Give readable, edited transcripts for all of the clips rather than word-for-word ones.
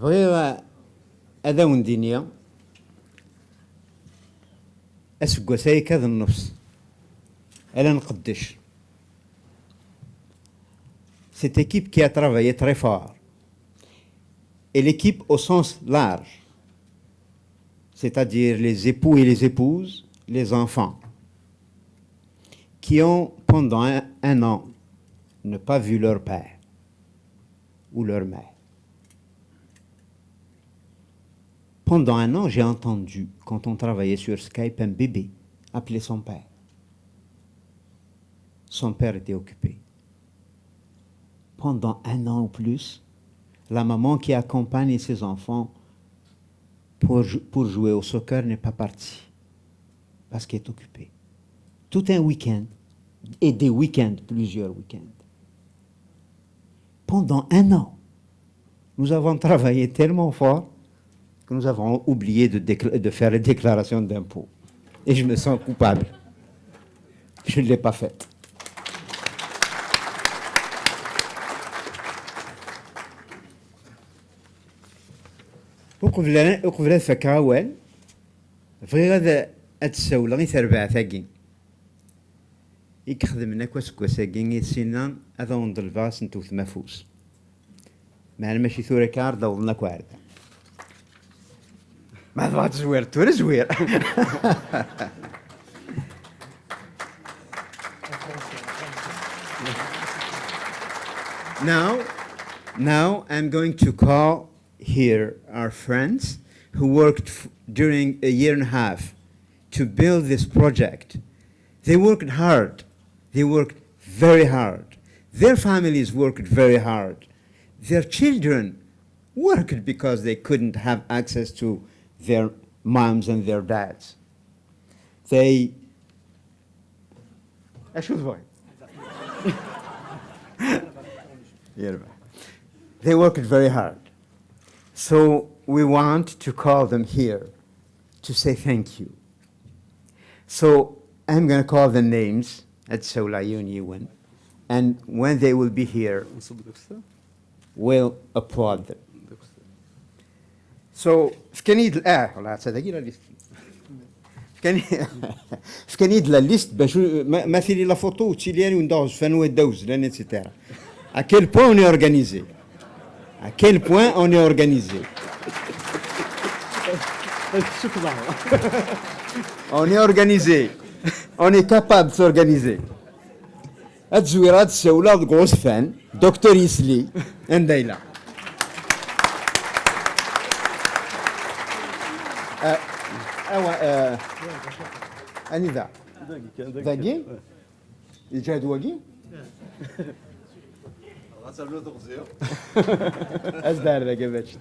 بغيت هذا وندينيا أسقسي كذا النفس ألا نقدش. Cette équipe qui a travaillé très fort, et l'équipe au sens large, c'est-à-dire les époux et les épouses, les enfants, qui ont pendant un an ne pas vu leur père ou leur mère. Pendant un an, j'ai entendu, quand on travaillait sur Skype, un bébé appeler son père. Son père était occupé. Pendant un an ou plus, la maman qui accompagne ses enfants pour jouer au soccer n'est pas partie, parce qu'elle est occupée. Tout un week-end, et des week-ends, plusieurs week-ends. Pendant un an, nous avons travaillé tellement fort que nous avons oublié de faire les déclarations d'impôts. Et je me sens coupable. Je ne l'ai pas faite. وقبل الفكرة أول بغي غادا أتساولا غي تربع ثاقين يكخدمنا كواسكواساقين يسينا هذا ونض الفاس نتوث مفوس مع ماشي ثورة كار دولنا كوارد ما ضغط زوير تور زوير. Now I'm going to call here our friends who worked during a year and a half to build this project. They worked hard. They worked very hard. Their families worked very hard. Their children worked because they couldn't have access to their moms and their dads. They worked very hard. So we want to call them here to say thank you. So I'm going to call the names at Solayun, and when they will be here, we'll applaud them. So فكنيد والله تصدقي لا ليست فكنيد لا ليست باش مثلي لا فوتو تشيلياني وندوز فانو دوز لان ايتترا. À quel point on est organisé. À quel point on est organisé. On est organisé. On est capable de s'organiser. التزويرات السولة غوز فان دكتور يسلي اندايلا. أني ذا ذاكي يجاد واقي أزدار ذاك باشت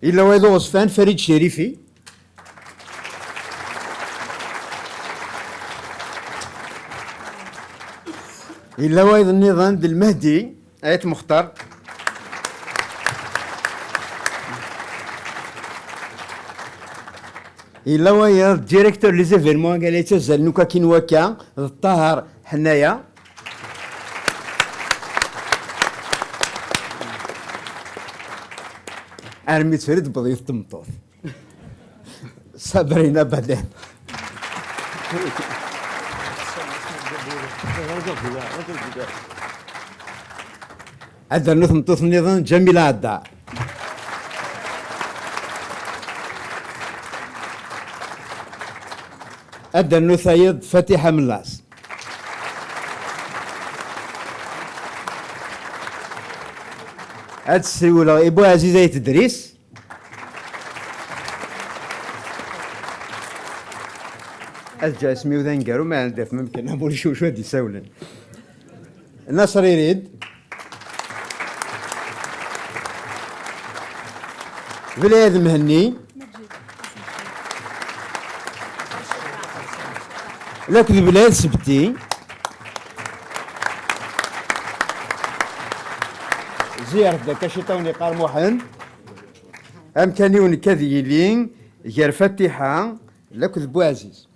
إلا ويدو غصفان فريد شريفي إلا ويد النظام ديال المهدي آية مختار إلا ويا ديريكتور لي زيفينمون قال لي تزال نوكا كي نواكا الطاهر حنايا أرمي تفرد بضيف تمطوط صبرينا بعدين. هذا نثمطوط النظام جميل عدا أدى النثايض فتيحة من لاس هاد السيولة إبو عزيزة يتدريس أرجع اسمي وذا نقارو ما عندف ممكن أبولي شو هاد يساولن النصر يريد بلاد مهني لك البلاد سبتي زيارة ذاك شيطاني قال محن أمكانيون كذيلين غير فتحة لك ذبو عزيز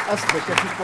أصدق كيف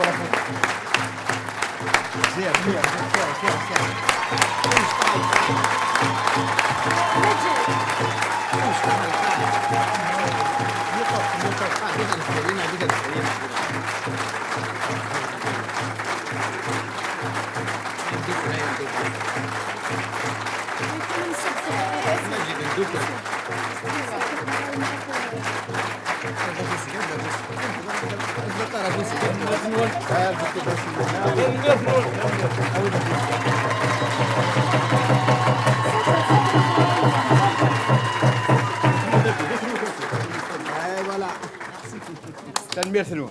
تنمير ثنون.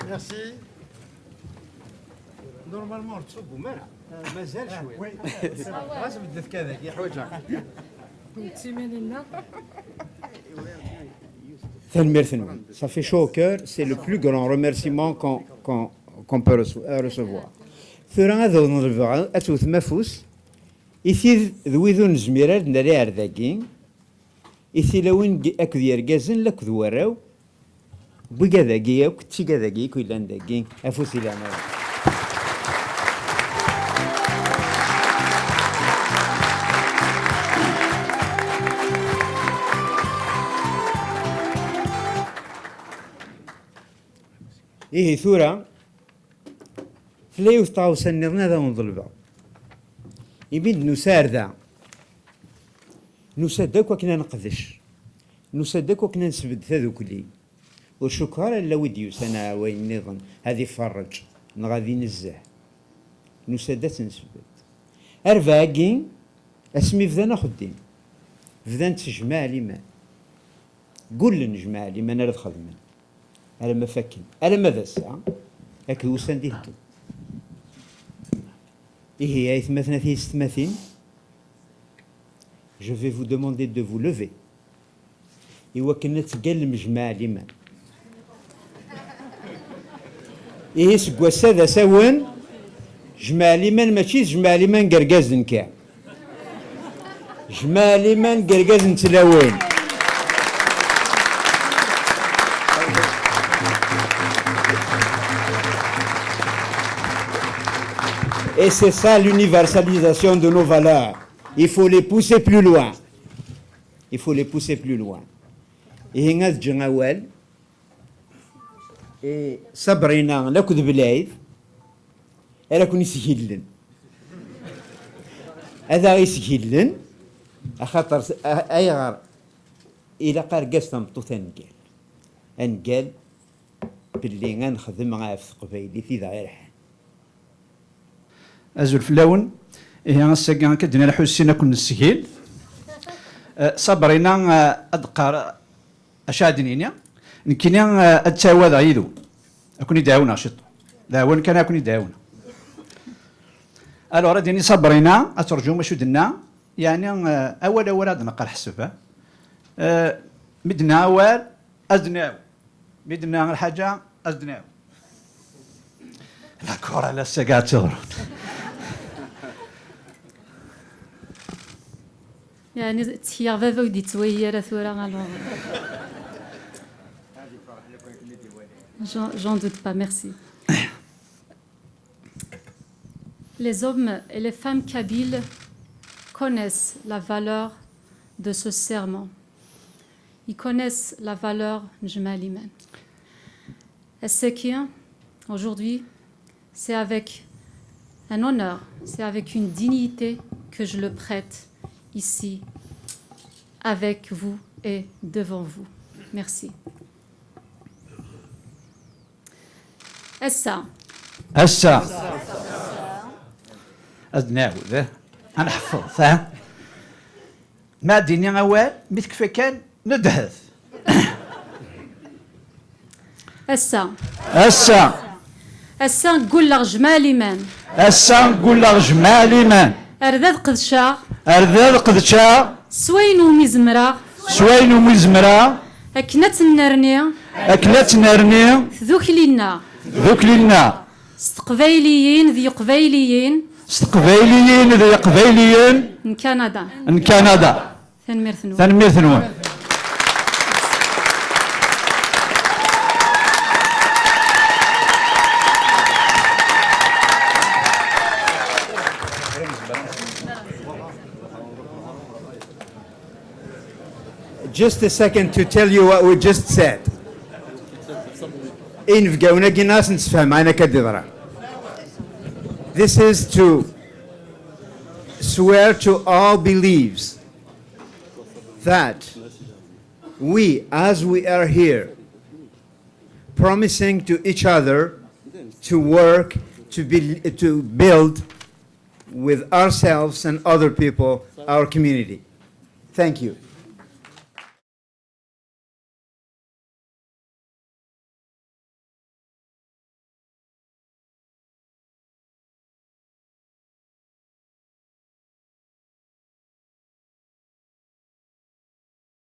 ميرسي. نورمالمون تصبوا مرة مازال شوي. لازم تدف كذا يحوجها. تنمير ثنون. Ça fait chaud au cœur, c'est le plus grand remerciement qu'on peut recevoir. ثورة هذا نضرب أتوث مفوس. إثيذ ذويذون زميرات نري عرذاكين. إثي لوين أكذ يرجزن لكذ وراو. بقذاقية وكتشي قذاقية كويلان داقين أفوسي لنا. إيه ثورة فليوث طاو سنرنا ذا ونظلبا يبين نسار ذا نسدك وكنا نقذش نسدك وكنا نسبد ذا كلي وشكرا لوديو سنة وين نظن هذه فرج نغادي نزه نسدت نسبت أرفاقين اسمي فذا خدين فذا تجمع لي ما قول نجمع لي ما نرد خدمة أنا ما فاكين أنا ماذا الساعة أكيد وسنديتو إيه هي مثلا في ستماثين je vais vous demander de vous lever إوا كنا تقل مجمع لي ما إيه سكواس هذا ساون جمع ليمان ماشي جمع ليمان قرقاز نكاع جمع ليمان قرقاز نتلاوين Et c'est ça l'universalisation de nos valeurs. Il faut les pousser plus loin. Il faut les pousser plus loin. Et هنا الجنوال صبرنا لكذ بلايذ أراكم يسهلن هذا يسهلن أخاطر أيغار إلى قرقست مطوث أنقال باللي غنخدم معاه في قبايلي في ذا يرحل أزول فلاون هي غنساكا كدنا الحسين كون السهيل صبرنا أدقار أشادنينيا نكينا أتساوى ذا يدو أكون يداونا شط داون كان أكون يداونا ألو رديني صبرنا أترجو ما شدنا يعني أول هذا نقل حسبه مدنا أول أزناو مدنا الحاجة أزناو لا كورة لا ساقات تغرون يعني تخيار فافا ودي تويا ثورة alors j'en doute pas, merci. Les hommes et les femmes kabyles connaissent la valeur de ce serment. Ils connaissent la valeur Njmalimen. Et ce qui, aujourd'hui, c'est avec un honneur, c'est avec une dignité que je le prête ici, avec vous et devant vous. Merci. هسا أدناو ذا أنا حفظ فاهم ما ديني أول مثل كان ندهث هسا نقول لك جمالي مان نقول لك جمالي مان أرذاذ قدشا سوين ومزمرة أكنت النرني ذوك لنا استقبيليين ذي قبيليين من كندا ثنمير ثنون Just a second to tell you what we just said. This is to swear to all beliefs that we, as we are here, promising to each other to work, to build with ourselves and other people, our community. Thank you.